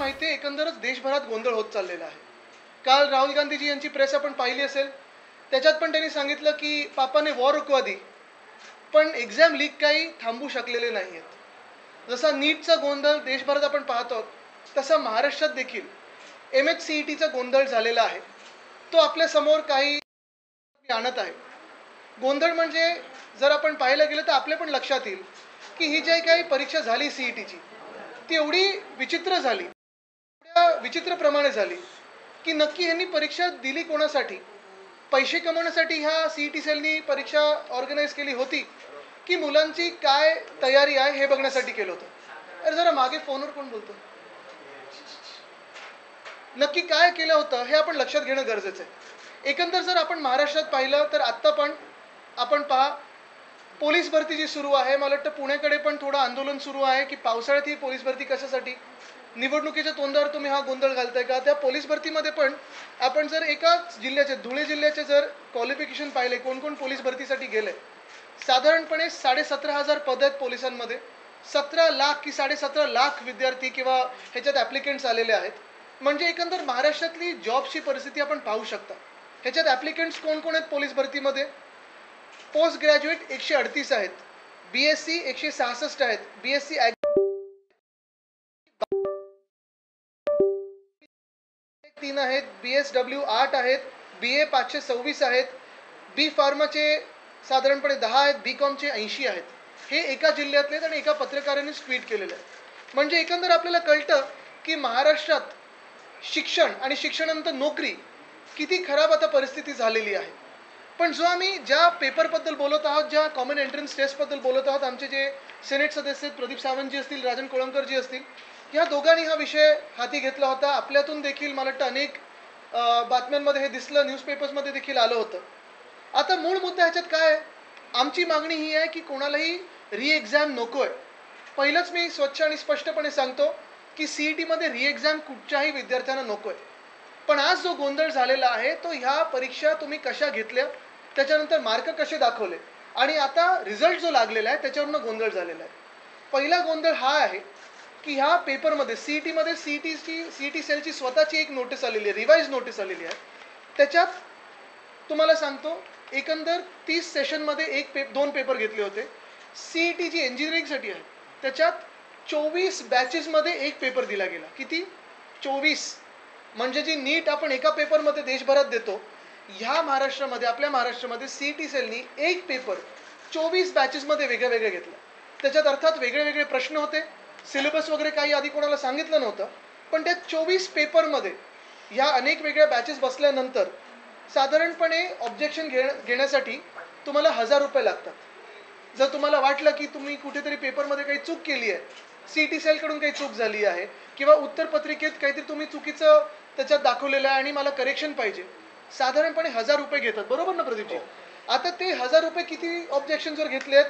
माहिती आहे एकंदरच देशभरात गोंधळ होत चाललेला आहे. काल राहुल गांधीजी यांची प्रेस आपण पाहिली असेल. त्याच्यात पण त्यांनी सांगितलं की पापाने वॉर रुकवा दी, पण एक्झाम लीक काही थांबू शकलेले नाही आहेत. जसा नीटचा गोंधळ देशभरात आपण पाहतो तसा महाराष्ट्रात देखील MHCETचा गोंधळ झालेला आहे. तो आपल्यासमोर काही आणत आहे. गोंधळ म्हणजे जर आपण पाहायला गेलं तर आपल्या पण लक्षात येईल की ही जी काही परीक्षा झाली CETची ती एवढी विचित्र झाली, एवढ्या विचित्रप्रमाणे झाली की नक्की ह्यांनी परीक्षा दिली कोणासाठी? पैसे कमवण्यासाठी ह्या CET सेलनी परीक्षा ऑर्गनाईज केली होती की मुलांची काय तयारी आहे हे बघण्यासाठी केलं होतं? अरे जरा मागे फोनवर कोण बोलतो? नक्की काय केलं होतं हे आपण लक्षात घेणं गरजेचं आहे. एकंदर जर आपण महाराष्ट्रात पाहिलं तर आत्ता पण आपण पहा पोलीस भरती जी सुरू आहे, मला वाटतं पुण्याकडे पण थोडं आंदोलन सुरू आहे की पावसाळ्यात ही पोलीस भरती कशासाठी? निवडणुकीच्या तोंडावर तुम्ही हा गोंधळ घालताय का? त्या पोलीस भरतीमध्ये पण आपण जर एकाच जिल्ह्याचे धुळे जिल्ह्याचे जर क्वालिफिकेशन पाहिले कोण कोण पोलीस भरतीसाठी गेले, साधारणपणे 17,500 पद आहेत पोलिसांमध्ये. 17 लाख की 17.5 लाख विद्यार्थी किंवा ह्याच्यात ॲप्लिकेंट्स आलेले आहेत. म्हणजे एकंदर महाराष्ट्रातली जॉबची परिस्थिती आपण पाहू शकता. ह्याच्यात ॲप्लिकेंट्स कोण कोण आहेत पोलीस भरतीमध्ये? पोस्ट ग्रॅज्युएट 138 आहेत, BSc 166 आहेत, BSc 3 आहेत, BSW 8 आहेत, BA 526 आहेत, B फार्माचे साधारणपणे 10 आहेत, BCOMचे 80 आहेत. हे एका जिल्ह्यातले आणि एका पत्रकाराने ट्विट केलेलं आहे. म्हणजे एकंदर आपल्याला कळतं की महाराष्ट्रात शिक्षण आणि शिक्षणानंतर नोकरी किती खराब आता परिस्थिती झालेली आहे. पण जो आम्ही ज्या पेपरबद्दल बोलत आहोत, ज्या कॉमन एंट्रन्स टेस्टबद्दल बोलत आहोत, आमचे जे सेनेट सदस्य प्रदीप सावंतजी असतील, राजन कोळंबकरजी असतील, या दोघांनी हा विषय हाती घेतला होता. आपल्यातून देखील मला वाटतं अनेक बातम्यांमध्ये हे दिसलं, न्यूजपेपर्समध्ये देखील आलं होतं. आता मूळ मुद्दा ह्याच्यात काय आहे? आमची मागणी ही आहे की कोणालाही री एक्झाम नको आहे. पहिलंच मी स्वच्छ आणि स्पष्टपणे सांगतो की CETमध्ये री एक्झाम कुठच्याही विद्यार्थ्यांना नको आहे. पण आज जो गोंधळ झालेला आहे तो ह्या परीक्षा तुम्ही कशा घेतल्या, त्याच्यानंतर मार्क कसे दाखवले आणि आता रिझल्ट जो लागलेला आहे त्याच्यावरनं गोंधळ झालेला आहे. पहिला गोंधळ हा आहे की ह्या पेपरमध्ये CETमध्ये CET सेलची स्वतःची एक नोटीस आलेली आहे, रिवाइज नोटीस आलेली आहे. त्याच्यात तुम्हाला सांगतो एकंदर 30 सेशनमध्ये 2 पेपर घेतले होते. CET जी इंजिनिअरिंगसाठी आहे त्याच्यात 24 बॅचेसमध्ये एक पेपर दिला गेला. किती? 24. म्हणजे जी नीट आपण एका पेपरमध्ये देशभरात देतो, ह्या महाराष्ट्रामध्ये आपल्या महाराष्ट्रामध्ये CET सेलनी एक पेपर 24 बॅचेसमध्ये वेगळा वेगळा घेतला. त्याच्यात अर्थात वेगळे वेगळे प्रश्न होते, सिलेबस वगैरे काही आधी कोणाला सांगितलं नव्हतं. पण त्या 24 पेपरमध्ये ह्या अनेक वेगळ्या बॅचेस बसल्यानंतर साधारणपणे ऑब्जेक्शन घेण्यासाठी तुम्हाला 1000 रुपये लागतात. जर तुम्हाला वाटलं की तुम्ही कुठेतरी पेपरमध्ये काही चूक केली आहे, CET सेलकडून काही चूक झाली आहे किंवा उत्तरपत्रिकेत काहीतरी तुम्ही चुकीचं त्याच्यात दाखवलेलं आहे आणि मला करेक्शन पाहिजे, साधारणपणे 1000 रुपये घेतात. बरोबर ना प्रदीपजी? आता ते 1000 रुपये किती ऑब्जेक्शन जर घेतलेत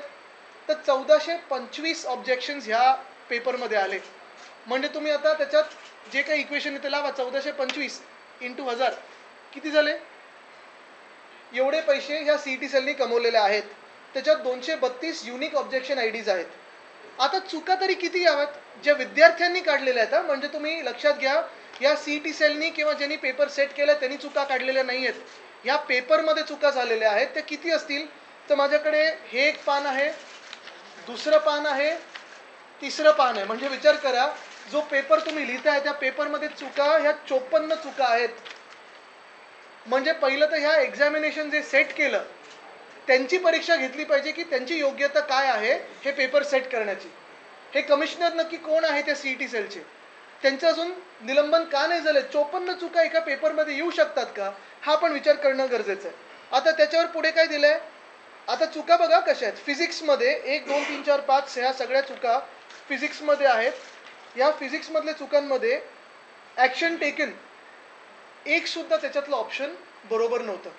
तर 1425 ऑब्जेक्शन्स ह्या पेपरमध्ये आले. म्हणजे तुम्ही आता त्याच्यात जे काही इक्वेशन येते लावा, 1425 × 1000 किती झाले? एवढे पैसे ह्या CET सेलनी कमवलेले आहेत. त्याच्यात 232 युनिक ऑब्जेक्शन IDs आहेत. आता चुका तरी किती याव्यात? ज्या विद्यार्थ्यांनी काढलेल्या आहेत, म्हणजे तुम्ही लक्षात घ्या, या CET सेलनी किंवा ज्यांनी पेपर सेट केला त्यांनी चुका काढलेल्या नाही आहेत. या पेपरमध्ये चुका झालेल्या आहेत. त्या किती असतील? तर माझ्याकडे हे एक पान आहे, दुसरं पान आहे, तिसरं पान आहे. म्हणजे विचार करा, जो पेपर तुम्ही लिहिताय त्या पेपरमध्ये चुका ह्या 54 चुका आहेत. म्हणजे पहिलं तर ह्या एक्झामिनेशन जे सेट केलं त्यांची परीक्षा घेतली पाहिजे की त्यांची योग्यता काय आहे हे पेपर सेट करण्याची. हे कमिशनर नक्की कोण आहे त्या CET सेलचे? त्यांचं अजून निलंबन का नाही झालं? 54 चुका एका पेपरमध्ये येऊ शकतात का? हा पण विचार करणं गरजेचं आहे. आता त्याच्यावर पुढे काय दिलंय? आता चुका बघा कशा आहेत. फिजिक्समध्ये 1, 2, 3, 4, 5 ह्या सगळ्या चुका फिजिक्समध्ये आहेत. या फिजिक्समधल्या चुकांमध्ये ॲक्शन टेकन एक सुद्धा त्याच्यातलं ऑप्शन बरोबर नव्हतं.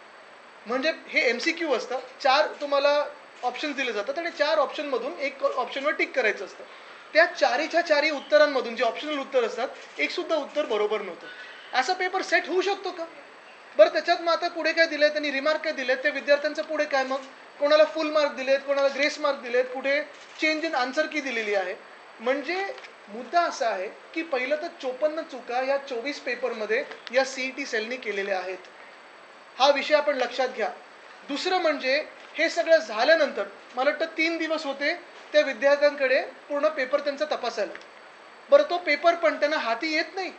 म्हणजे हे MCQ असतं, 4 तुम्हाला ऑप्शन्स दिले जातात आणि 4 ऑप्शनमधून एक ऑप्शनवर टिक करायचं असतं. त्या 4च्या 4 उत्तरांमधून जे ऑप्शनल उत्तर असतात एक सुद्धा उत्तर बरोबर नव्हतं. असा पेपर सेट होऊ शकतो का? बरं, त्याच्यात मग आता पुढे काय दिलंय? त्यांनी रिमार्क काय दिलेत? त्या विद्यार्थ्यांचं पुढे काय? मग कोणाला फुल मार्क दिलेत, कोणाला ग्रेस मार्क दिलेत, कुठे चेंज इन आन्सर की दिलेली आहे. म्हणजे मुद्दा असा आहे की पहिलं तर 54 चुका या 24 पेपरमध्ये या सीईटी सेलनी केलेल्या आहेत. हा विषय आपण लक्षात घ्या. दुसरं म्हणजे हे सगळं झाल्यानंतर मला वाटतं 3 दिवस होते त्या विद्यार्थ्यांकडे पूर्ण पेपर त्यांचा तपासायला. बरं, तो पेपर पण त्यांना हाती येत नाही.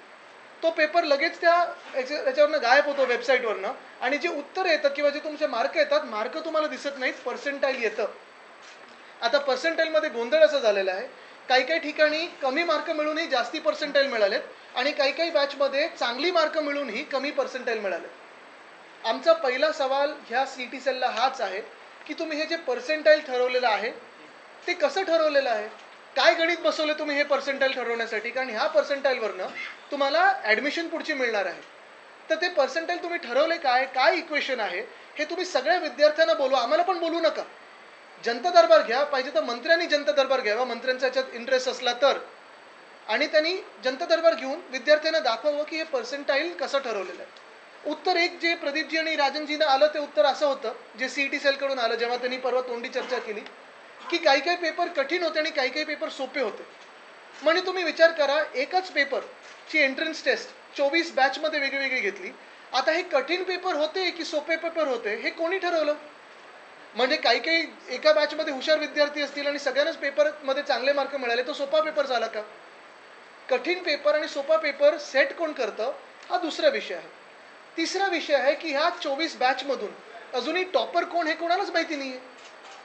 तो पेपर लगेच याच्यावरनं गायब होतो वेबसाईटवरनं, आणि जे उत्तर येतं किंवा जे तुमचे मार्क येतात, मार्क तुम्हाला दिसत नाहीत, पर्सेंटाईल येतं. आता पर्सेंटाईलमध्ये गोंधळ असा झालेला आहे, काही काही ठिकाणी कमी मार्क मिळूनही जास्ती पर्सेंटाईल मिळालेत, आणि काही काही बॅचमध्ये चांगली मार्क मिळूनही कमी पर्सेंटाईल मिळाले. आमचा पहिला सवाल ह्या सीईटी सेलला हाच आहे की तुम्ही हे जे पर्सेंटाईल ठरवलेलं आहे ते कसं ठरवलेलं आहे, काय गणित बसवले तुम्ही हे पर्सेंटाईल ठरवण्यासाठी, कारण ह्या पर्सेंटाईलवरनं तुम्हाला ॲडमिशन पुढची मिळणार आहे. तर ते पर्सेंटाईल तुम्ही ठरवले काय इक्वेशन आहे हे तुम्ही सगळ्या विद्यार्थ्यांना बोलवा, आम्हाला पण बोलू नका. जनता दरबार घ्या, पाहिजे तर मंत्र्यांनी जनता दरबार घ्यावा, मंत्र्यांचा याच्यात इंटरेस्ट असला तर, आणि त्यांनी जनता दरबार घेऊन विद्यार्थ्यांना दाखवावं की हे पर्सेंटाईल कसं ठरवलेलं आहे. उत्तर एक जे प्रदीपजी आणि राजनजीनं आलं ते उत्तर असं होतं, जे सीईटी सेलकडून आलं जेव्हा त्यांनी परवा तोंडी चर्चा केली, की काही काही पेपर कठीण होते आणि काही काही पेपर सोपे होते. म्हणजे तुम्ही विचार करा, एकच पेपरची एंट्रन्स टेस्ट 24 बॅचमध्ये वेगळी घेतली. आता हे कठीण पेपर होते की सोपे पेपर होते हे कोणी ठरवलं? म्हणजे काही काही एका बॅचमध्ये हुशार विद्यार्थी असतील आणि सगळ्यांनाच पेपरमध्ये चांगले मार्क मिळाले, तो सोपा पेपर झाला का? कठीण पेपर आणि सोपा पेपर सेट कोण करतं हा दुसरा विषय आहे. तिसरा विषय आहे की ह्या 24 बॅचमधून अजूनही टॉपर कोण हे कोणालाच माहिती नाही आहे.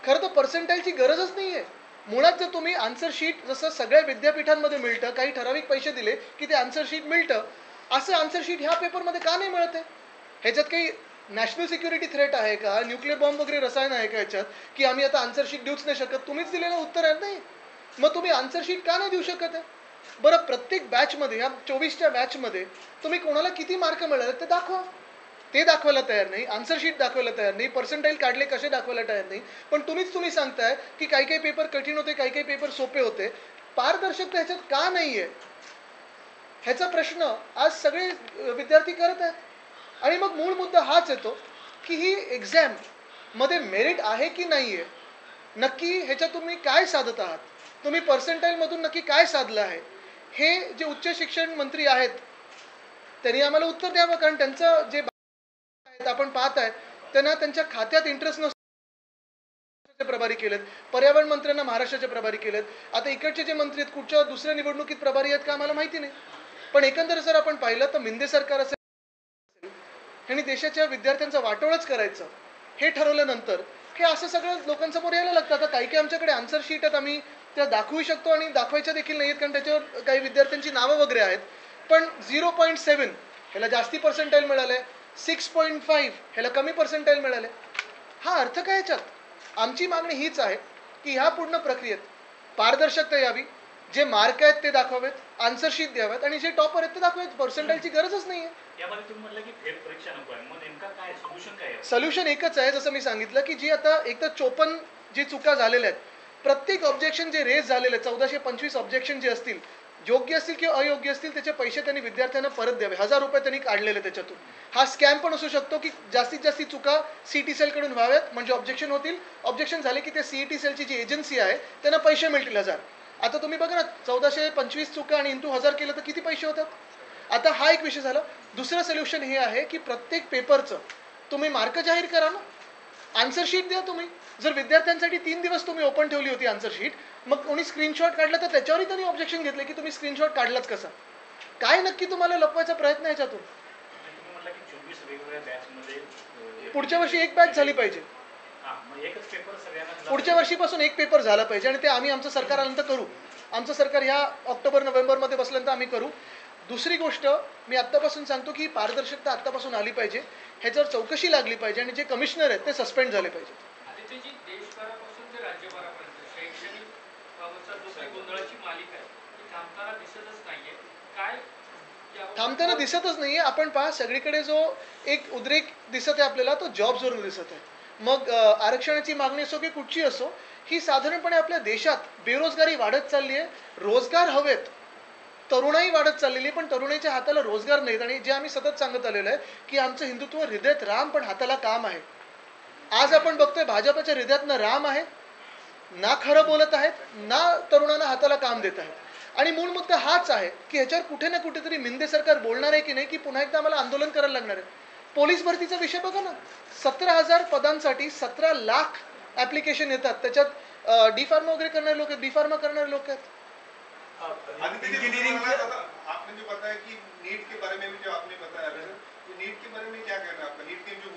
खरं तर पर्सेंटाईलची गरजच नाही आहे. मुळात जर तुम्ही आन्सर शीट जसं सगळ्या विद्यापीठांमध्ये मिळतं, काही ठराविक पैसे दिले की ते आन्सर शीट मिळतं, असं आन्सर शीट ह्या पेपरमध्ये का नाही मिळत आहे? ह्याच्यात काही नॅशनल सिक्युरिटी थ्रेट आहे का, न्यूक्लिअर बॉम्ब वगैरे रसायन आहे का ह्याच्यात, की आम्ही आता आन्सर शीट देऊच नाही शकत? तुम्हीच दिलेलं उत्तर आहे नाही, मग तुम्ही आन्सर शीट का नाही देऊ शकत आहे? बरं, प्रत्येक बॅचमध्ये या 24च्या बॅचमध्ये तुम्ही कोणाला किती मार्क मिळाले ते दाखवा. ते दाखवायला तयार नाही, आन्सर शीट दाखवायला तयार नाही, पर्सेंटाईल काढले कसे दाखवायला तयार नाही. पण तुम्ही सांगताय की काही काही पेपर कठीण होते, काही काही पेपर सोपे होते. पारदर्शकता ह्याच्यात का नाही आहे ह्याचा प्रश्न आज सगळे विद्यार्थी करत आहेत. आणि मग मूळ मुद्दा हाच येतो की ही एक्झाम मध्ये मेरिट आहे की नाही आहे, नक्की ह्याच्यात तुम्ही काय साधत आहात, तुम्ही पर्सेंटाईलमधून नक्की काय साधलं आहे, हे जे उच्च शिक्षण मंत्री आहेत त्यांनी आम्हाला उत्तर द्यावं. कारण त्यांचं जे आपण पाहत आहे त्यांना त्यांच्या खात्यात इंटरेस्ट नसतो. प्रभारी केलेत, पर्यावरण मंत्र्यांना महाराष्ट्राचे प्रभारी केलेत, आता इकडचे जे मंत्री आहेत कुठच्या दुसऱ्या निवडणुकीत प्रभारी आहेत का आम्हाला माहिती नाही. पण एकंदर जर आपण पाहिलं तर मिंदे सरकार असेल आणि देशाच्या विद्यार्थ्यांचं वाटोळच करायचं हे ठरवल्यानंतर हे असं सगळं लोकांसमोर यायला लागतं. आता काही काही आमच्याकडे आन्सर शीट आहेत, आम्ही त्या दाखवू शकतो आणि दाखवायच्या देखील नाही आहेत, कारण त्याच्यावर काही विद्यार्थ्यांची नावं वगैरे आहेत. पण 0.7 ह्याला जास्ती पर्सेंटाईल मिळाले, 6.5 ह्याला कमी पर्सेंटाईल मिळाले. हा अर्थ काय याच्यात? आमची मागणी हीच आहे की ह्या पूर्ण प्रक्रियेत पारदर्शकता यावी, जे मार्क आहेत ते दाखवावेत, आन्सर शीट द्यावेत, आणि जे टॉपर आहेत ते दाखवावेत. पर्सेंटाईलची गरजच नाही आहे. यामध्ये तुम्ही म्हटलं की फेर परीक्षा नको आहे, मग नेमका काय सोल्युशन काय आहे? सोल्युशन एकच आहे, जसं मी सांगितलं की जी आता एक तर 54 जी चुका झालेल्या आहेत, प्रत्येक ऑब्जेक्शन जे रेज झालेले 1425 ऑब्जेक्शन जे असतील, योग्य असतील किंवा अयोग्य असतील, त्याचे पैसे त्यांनी विद्यार्थ्यांना परत द्यावे. 1000 रुपये त्यांनी काढलेले त्याच्यातून. हा स्कॅम पण असू शकतो की जास्तीत जास्त चुका सीईटी सेलकडून व्हाव्यात, म्हणजे ऑब्जेक्शन होतील, ऑब्जेक्शन झाले की ते सीईटी सेलची जी एजन्सी आहे त्यांना पैसे मिळतील 1000. आता तुम्ही बघा ना, 1425 चुका आणि इंटू 1000 केलं तर किती पैसे होतात? आता हा एक विषय झाला. दुसरं सोल्युशन हे आहे की प्रत्येक पेपरचं तुम्ही मार्क जाहीर करा ना, आन्सर शीट द्या तुम्ही. जर विद्यार्थ्यांसाठी 3 दिवस तुम्ही ओपन ठेवली होती आन्सर शीट, मग कोणी स्क्रीनशॉट काढला तर त्याच्यावरही त्यांनी ऑब्जेक्शन घेतले की तुम्ही स्क्रीनशॉट काढलाच कसा? काय नक्की तुम्हाला लपवायचा प्रयत्न आहे याच्यातून? तुम्ही म्हटलं की 24 वेगवेगळ्या बॅचमध्ये पुढच्या वर्षी एक बॅच झाली पाहिजे. मग एकच पेपर सगळ्यांना पुढच्या वर्षीपासून एक पेपर झाला पाहिजे, आणि ते आम्ही आमचं सरकार आल्यानंतर करू. आमचं सरकार ह्या ऑक्टोबर नोव्हेंबरमध्ये बसल्यानंतर आम्ही करू. दुसरी गोष्ट मी आत्तापासून सांगतो की पारदर्शकता आत्तापासून आली पाहिजे, ह्याच्यावर चौकशी लागली पाहिजे, आणि जे कमिशनर आहेत ते सस्पेंड झाले पाहिजे. देशभरापासून ते राज्यभरापर्यंत शैक्षणिक बाबतचा जो काही गोंधळाची मालिका आहे ती थांबताना दिसतच नाहीये. काय थांबताना दिसतच नाहीये. आपण पहा, सगळीकडे जो एक उद्रेक दिसत आहे आपल्याला तो जॉब्सवरून दिसत आहे. मग आरक्षणाची मागणी असो की कुठची असो, ही साधारणपणे आपल्या देशात बेरोजगारी वाढत चालली आहे. रोजगार हवेत, तरुणाई वाढत चाललेली आहे, पण तरुणाईच्या हाताला रोजगार नाहीत. आणि जे आम्ही सतत सांगत आलेलो आहे की आमचं हिंदुत्व हृदयात राम पण हाताला काम आहे. आज आपण बघतोय भाजपच्या हृदयातनं राम आहे ना खरं बोलत आहेत, ना तरुणांना हाताला काम देत आहेत. आणि मूळ मुद्दा हाच आहे की ह्याच्यावर कुठे ना कुठेतरी मिंदे सरकार बोलणार आहे की नाही, की पुन्हा एकदा आम्हाला आंदोलन करायला लागणार आहे. पोलीस भरतीचा विषय बघा ना, 17,000 पदांसाठी 17 लाख ऍप्लिकेशन येतात. त्याच्यात डी फार्मा वगैरे करणारे लोक आहेत, बी फार्मा करणारे लोक आहेत. इंजीनियरिंग आपने जो बताया कि नीट के बारे में भी जो आपने बताया तो नीट के बारे में क्या कहना है आपका? नीट के जो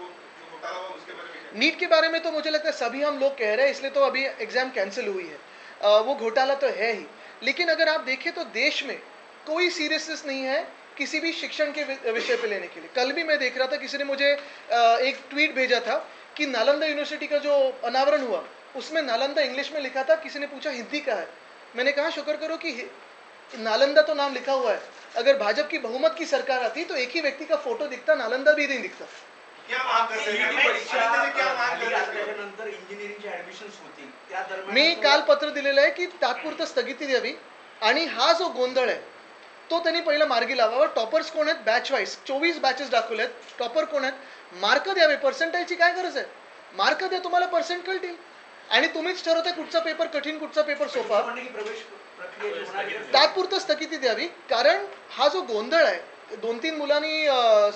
घोटाला हुआ उसके बारे में क्या? नीट के बारे में तो मुझे लगता है सभी हम लोग कह रहे हैं, इसलिए तो अभी एग्जाम कैंसिल हुई है. वो घोटाला तो है ही, लेकिन अगर आप देखें तो देश में कोई सीरियसनेस नहीं है किसी भी शिक्षण के विषय पे लेने के लिए. कल भी मैं देख रहा था, किसी ने मुझे एक ट्वीट भेजा था कि नालंदा यूनिवर्सिटी का जो अनावरण हुआ उसमें नालंदा इंग्लिश में लिखा था, किसी ने पूछा हिंदी का है. मैंने कहा शुक्र करो कि नालंदा तो नाम लिखा हुआ है. अगर भाजपा की बहुमत की सरकार आती तो एक ही व्यक्ति का फोटो दिखता, नालंदा भी नहीं दिखता. क्या मांग करते हैं? क्या मांग करते हैं? त्याच्यानंतर इंजिनिअरिंगचे ऍडमिशन्स होतील त्या दरम्यान मी काल पत्र दिलेलं आहे की तात्पुरतं स्थगिती द्यावी आणि हा जो गोंधळ आहे तो त्यांनी पहिलं मार्गी लावावा. टॉपर्स कोण आहेत? बॅच वाईज 24 बॅचेस दाखवले आहेत. टॉपर कोण आहेत? मार्क द्यावे. पर्सेंटाईलची काय गरज आहे? मार्क द्या, तुम्हाला पर्सेंट कळतील आणि तुम्हीच ठरवता कुठचा पेपर कठीण, कुठचा पेपर सोपा. प्रवेश प्रक्रिया जी होणार आहे, तात्पुरतं स्थगिती द्यावी, कारण हा जो गोंधळ आहे, 2-3 मुलांनी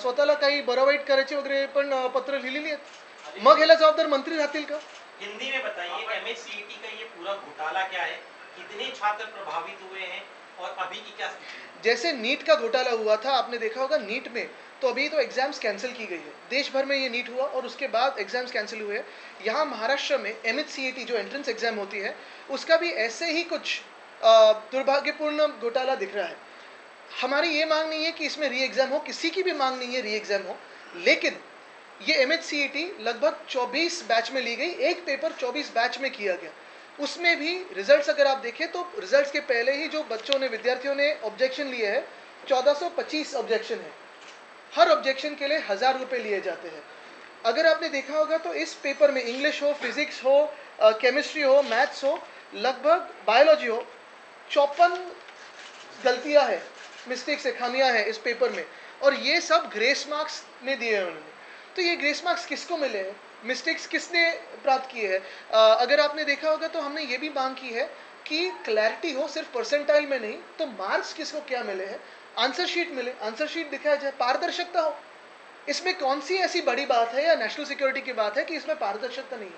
स्वतःला काही बरं वाईट करायची वगैरे पण पत्र लिहिलेली आहेत. मग ह्याला जबाबदार मंत्री राहतील का? हिंदी में बताइए एमएचसीईटी का ये पूरा घोटाला क्या है, कितने छात्र प्रभावित हुए हैं और अभी की क्या स्थिति है? जैसे नीट का घोटाला हुआ था, आपने देखा होगा नीट में, तो अभी तो एग्जाम्स कैंसिल की गई है. देश भर में ये नीट हुआ और उसके बाद एग्जाम्स कैंसिल हुए. यहाँ महाराष्ट्र में एमएचसीईटी जो एंट्रेंस एग्जाम होती है उसका भी ऐसे ही कुछ दुर्भाग्यपूर्ण घोटाला दिख रहा है. हमारी ये मांग नहीं है कि इसमें री एग्जाम हो, किसी की भी मांग नहीं है री एग्जाम हो, लेकिन ये एमएचसीईटी लगभग 24 बैच में ली गई. एक पेपर 24 बैच में किया गया. उसमें भी रिजल्ट्स अगर आप देखें तो रिजल्ट्स के पहले ही जो बच्चों ने, विद्यार्थियों ने ऑब्जेक्शन लिए हैं, 1425 ऑब्जेक्शन है. हर ऑब्जेक्शन के लिए 1000 रुपये लिए जाते हैं. अगर आपने देखा होगा तो इस पेपर में इंग्लिश हो, फिजिक्स हो, केमिस्ट्री हो, मैथ्स हो, लगभग बायोलॉजी हो, 54 गलतियां हैं, मिस्टेक्स है, खामियां हैं इस पेपर में. और ये सब ग्रेस मार्क्स में दिए हैं उन्होंने. तो ये ग्रेस मार्क्स किसको मिले हैं? मिस्टेक्स किसने प्राप्त किए हैं? अगर आपने देखा होगा तो हमने ये भी मांग की है कि क्लैरिटी हो, सिर्फ परसेंटाइल में नहीं, तो मार्क्स किसको क्या मिले हैं, आंसर शीट मिले, आंसर शीट दिखाया जाए, पारदर्शिता हो. इसमें कौन सी ऐसी बड़ी बात है या नेशनल सिक्योरिटी की बात है कि इसमें पारदर्शिता नहीं है?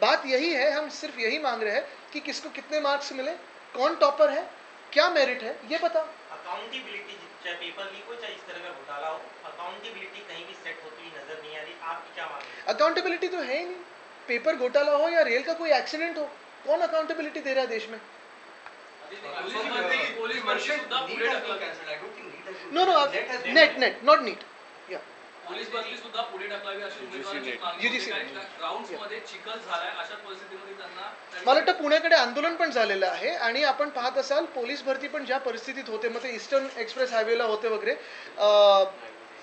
बात यही है, हम सिर्फ यही मांग रहे हैं कि किसको कितने मार्क्स मिले, कौन टॉपर है, क्या मेरिट है, ये बताओ. अकाउंटेबिलिटी, चाहे पेपर लीक हो चाहे इस तरह का घोटाला हो, अकाउंटेबिलिटी कहीं भी सेट होती हुई नजर नहीं आ रही. आपकी क्या मांग है? अकाउंटेबिलिटी तो है ही नहीं. पेपर घोटाला हो या रेल का कोई एक्सीडेंट हो, कौन अकाउंटेबिलिटी दे रहा है देश में? पोलीस भरती सुद्धा पुढे ढकलत no no, NET not NEET. Police भरती सुद्धा पुढे ढकलावी अशी उमेदवारांची मागणी UGC होती. कारण राऊंड्स मध्ये चिखल झालाय, अशा परिस्थितीमध्ये त्यांना मला वाटतं पुण्याकडे आंदोलन पण झालेलं आहे आणि आपण पाहत असाल पोलीस भरती पण ज्या परिस्थितीत होते, मग ते ईस्टर्न एक्सप्रेस हायवेला होते वगैरे,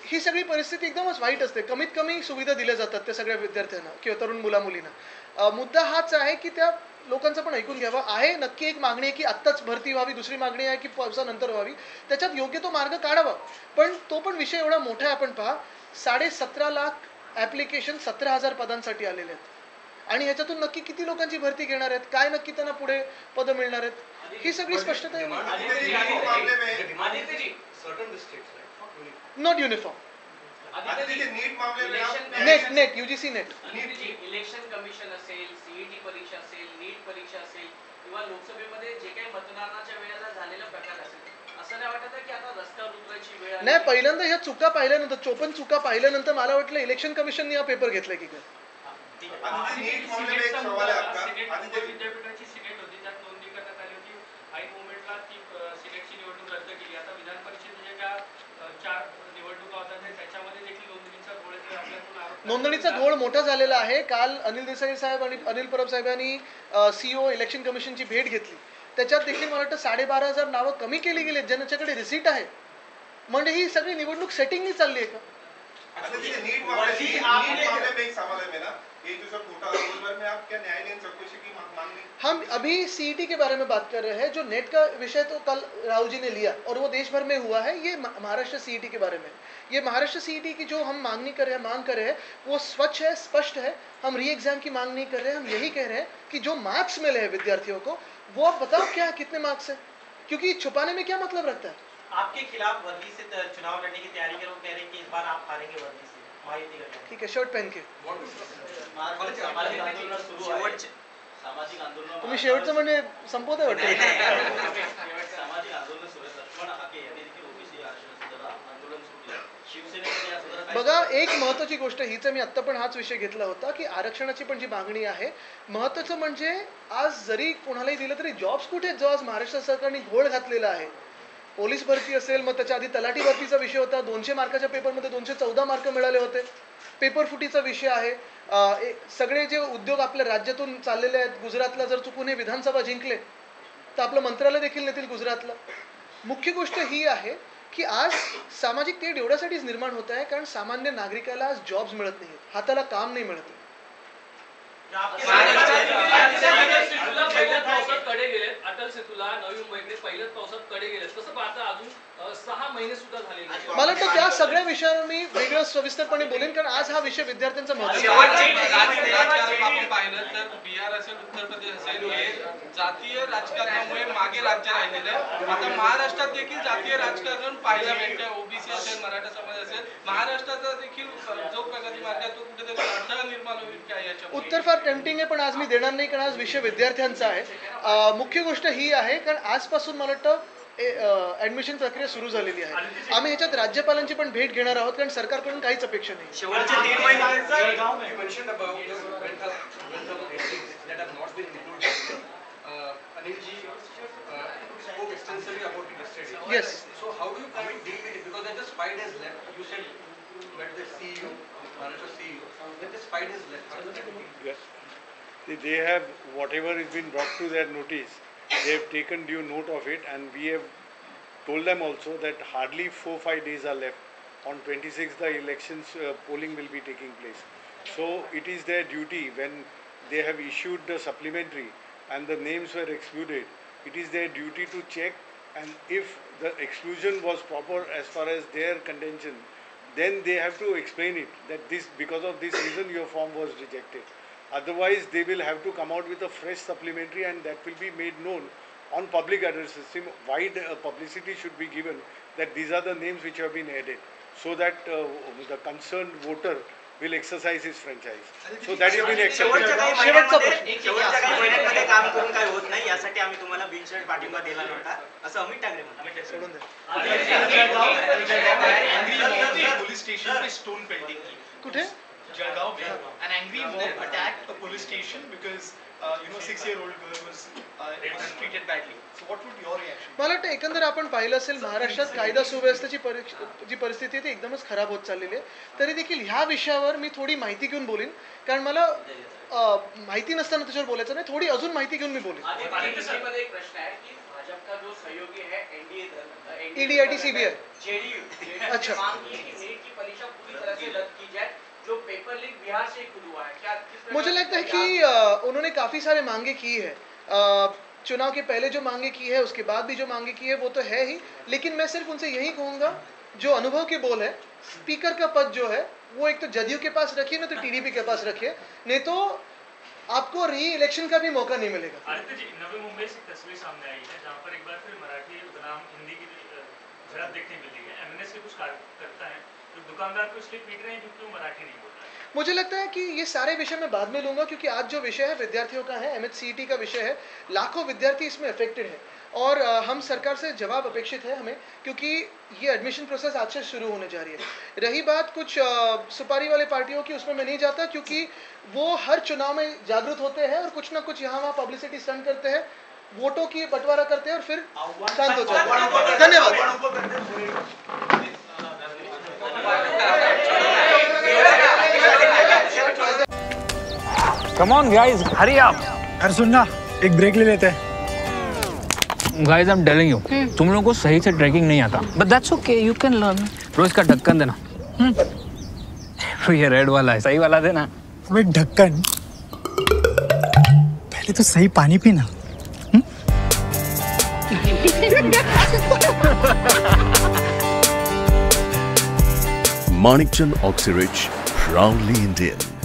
ही सगळी परिस्थिती एकदमच वाईट असते. कमीत कमी सुविधा दिल्या जातात त्या सगळ्या विद्यार्थ्यांना किंवा तरुण मुला-मुलींना. मुद्दा हाच आहे की त्या लोकांचं पण ऐकून घ्यावं. आहे नक्की एक मागणी आहे की आत्ताच भरती व्हावी, दुसरी मागणी आहे की पावसानंतर व्हावी. त्याच्यात योग्य तो मार्ग काढावा. पण तो पण विषय एवढा मोठा आहे. आपण पहा, 17.5 लाख ॲप्लिकेशन 17,000 पदांसाठी आलेले आहेत आणि ह्याच्यातून नक्की किती लोकांची भरती घेणार आहेत, काय नक्की त्यांना पुढे पद मिळणार आहेत, ही सगळी स्पष्टता आहे. Not uniform. नीट मामले में net UGC net. Election commission असेल, सीईटी परीक्षा असेल, नीट परीक्षा असेल किंवा लोकसभेमध्ये जे काही मतदानाच्या वेळेला झालेला प्रकार असेल, असं नाही वाटत की आता रस्त्यावर उतरायची वेळ आली? नाही, पहिल्यांदा ह्या चुका पाहिल्यानंतर, 54 चुका पाहिल्यानंतर मला वाटलं इलेक्शन कमिशनने हा पेपर घेतलाय की काय. नीट मामले में एक सवाल है आपका. विद्यापीठाची सिनेट होती, त्यात नोंदणी करण्यात आली होती. ऐन मोमेंटला ती सिनेटची निवडणूक रद्द केली. आता विधान परिषदेच्या ज्या 4 निवडणुका होत्या त्याच्यामध्ये देखील नोंदणीचा घोळ आपल्याकडून आरोप. नोंदणीचा घोळ मोठा झालेला आहे. काल अनिल देसाई साहेब आणि अनिल परब साहेबांनी सीओ इलेक्शन कमिशनची भेट घेतली. त्याच्यात देखील मला वाटतं 12,500 नावं कमी केली गेली ज्यांच्याकडे रिसीट आहे. म्हणजे ही सगळी निवडणूक सेटिंगनी चालली आहे का? नीट मामले में एक सवाल है मेरा. ये जो सब घोटाला उस बारे में आप क्या न्यायालयीन चौकसी की मांग हम अभी सीईटी के बारे में बात कर रहे हैं। जो नेट का विषय तो कल राहुल जी ने लिया और वो देश भर में हुआ है। ये महाराष्ट्र सीईटी के बारे में, ये महाराष्ट्र सीईटी की जो हम मांग कर रहे हैं वो स्वच्छ है, स्पष्ट है। हम री एग्जाम की मांग नहीं कर रहे हैं। हम यही कह रहे हैं कि जो मार्क्स मिले हैं विद्यार्थियों को वो आप बताओ क्या कितने मार्क्स है, क्योंकि छुपाने में क्या मतलब रखता है। आपके खिलाफ वर्दी से चुनाव लड़ने की तैयारी करो, कह रहे हैं कि इस बार आप हारेंगे वर्दी से, माहिती करते हैं। ठीक है, शर्ट पहन के सामाजिक आंदोलन तुम्ही शेवटचं म्हणजे संपवत आहे वाटतं। सामाजिक आंदोलन सुरू आहेत पण हाके यांनी देखील ओबीसी आरक्षणाचं आंदोलन सुरू केलं शिवसेनेकडे या संदर्भात बघा, एक महत्त्वाची गोष्ट हीच मी आत्ता पण हाच विषय घेतला होता की आरक्षणाची पण जी मागणी आहे, महत्त्वाचं म्हणजे आज जरी कोणालाही दिलं तरी जॉब्स कुठे आहेत जो आज महाराष्ट्र सरकारने घोळ घातलेला आहे। पोलीस भरती असेल, मग त्याच्या आधी तलाठी भरतीचा विषय होता, 200 मार्काच्या पेपरमध्ये 214 मार्क मिळाले होते। पेपर फुटीचा विषय आहे। सगळे जे उद्योग आपल्या राज्यातून चाललेले आहेत, गुजरातला जर चुकून हे विधानसभा जिंकले तर आपलं मंत्रालय देखील नेतील गुजरातला। मुख्य गोष्ट ही आहे की आज सामाजिक तेढ एवढ्यासाठीच निर्माण होत आहे कारण सामान्य नागरिकाला आज जॉब्स मिळत नाहीत, हाताला काम नाही मिळत। पहिल्याच पावसात कडे गेले, अटल सेतूला नवी मुंबईकडे पहिल्याच पावसात कडे गेले, तसं पाहता अजून 6 महिने सुद्धा झाले नाही। मला वाटतं त्या सगळ्या विषयावर मी वेगळं सविस्तरपणे बोलेन कारण आज हा विषय विद्यार्थ्यांचा महत्त्वाचा आपण पाहिलं तर बिहार असेल, उत्तर प्रदेश असेल, हे जातीय राजकारणामुळे मागे राज्य राहिलेलं आहे। आता महाराष्ट्रात देखील जातीय राजकारण पाहायला भेटतं। ओबीसी असेल, मराठा समाज असेल, महाराष्ट्राचा देखील जो प्रगती मार्ग आहे तो कुठेतरी अडथळा निर्माण होईल काय याच्यामुळे। उत्तर फार टेम्पटिंग आहे पण आज मी देणार नाही कारण आज विषय विद्यार्थ्यांचा आहे। मुख्य गोष्ट ही आहे कारण आजपासून मला वाटतं ऍडमिशन प्रक्रिया सुरू झालेली आहे। आम्ही ह्याच्यात राज्यपालांची पण भेट घेणार आहोत कारण सरकारकडून काहीच अपेक्षा नाही। शेवटचे 3 महिने Yes. So how do you kind of deal with it? Because then this fight is left. You said met the CEO, Maharashtra CEO. When this fight is left, how do you deal with it? They have whatever has been brought to their notice, they have taken due note of it, and we have told them also that hardly 4-5 days are left. On 26th the elections polling will be taking place. So it is their duty when they have issued the supplementary and the names were excluded, it is their duty to check, and if the exclusion was proper as far as their contention, then they have to explain it that this because of this reason your form was rejected. Otherwise they will have to come out with a fresh supplementary and that will be made known on public address system. Wide publicity should be given that these are the names which have been added so that the concerned voter will exercise his franchise. So that has been accepted. शेवटच्या काही महिन्यांमध्ये काम करून काय होत नाही यासाठी आम्ही तुम्हाला बिनशर्त पाठिंबा दिला नव्हता असं अमित ठाकरे म्हणतात। सोडून दे। पुलिस स्टेशन पे स्टोन पेल्टिंग की कुठे? जळगाव में an angry mob attacked a police station because 6-year-old girl was treated badly. So what would your reaction? मला वाटतं एकंदर आपण पाहिलं असेल महाराष्ट्रात कायदा सुव्यवस्थेची जी परिस्थिती आहे ती एकदमच खराब होत चाललेली आहे। तरी देखील ह्या विषयावर मी थोडी माहिती घेऊन बोलीन कारण मला माहिती नसताना त्याच्यावर बोलायचं नाही, थोडी अजून माहिती घेऊन मी बोलीन। मध्ये एक प्रश्न है कि भाजपा का जो सहयोगी है एनडीए EDIT CBI जेडीयू अच्छा मांग की नीट की परीक्षा पूरी तरह से रद्द की जाए जो पेपर लीक बिहार से खुद हुआ है। क्या मुझे लगता है कि उन्होंने काफ़ी सारे मांगे की है। चुनाव के पहले जो मांगे की है, उसके बाद भी जो मांगे की है वो तो है ही, लेकिन मैं सिर्फ उनसे यही कहूँगा जो अनुभव के बोल है, स्पीकर का पद जो है वो एक तो जदयू के पास रखिए, नहीं तो टीडीपी के पास रखिए, नहीं तो आपको री इलेक्शन का भी मौका नहीं मिलेगा। आदित्य जी, नवी मुंबई से तस्वीर सामने आई है जहाँ पर एक बार फिर मराठी बनाम हिंदी की झड़प देखने मिली है। एमएनएस के कुछ कार्यकर्ता हैं जो दुकानदार को इसलिए पीट रहे हैं क्योंकि वो मराठी नहीं बोल रहा है। मुझे लगता है कि ये सारे विषय मैं बाद में लूंगा क्योंकि आज जो विषय है विद्यार्थियों का है, MHCET का विषय है, लाखों विद्यार्थी इसमें अफेक्टेड है और हम सरकार से जवाब अपेक्षित है हमें क्योंकि ये एडमिशन प्रोसेस आज से शुरू होने जा रही है। रही बात कुछ सुपारी वाले पार्टियों की, उसमें मैं नहीं जाता क्योंकि वो हर चुनाव में जागरूक होते हैं और कुछ ना कुछ यहाँ वहाँ पब्लिसिटी स्टंट करते हैं, वोटों की बंटवारा करते हैं और फिर शांत हो जाते हैं। धन्यवाद। Come on guys, hurry up. अरे सुन ना, एक ब्रेक ले लेते हैं। Guys, I'm telling you, तुम लोगों को सही से ट्रैकिंग नहीं आता। But that's okay, you can learn. रोज का ढक्कन देना। तो ये रेड वाला है, सही वाला देना। अबे ढक्कन, पहले तो सही पानी पीना। Manikchand Oxyrich, proudly Indian.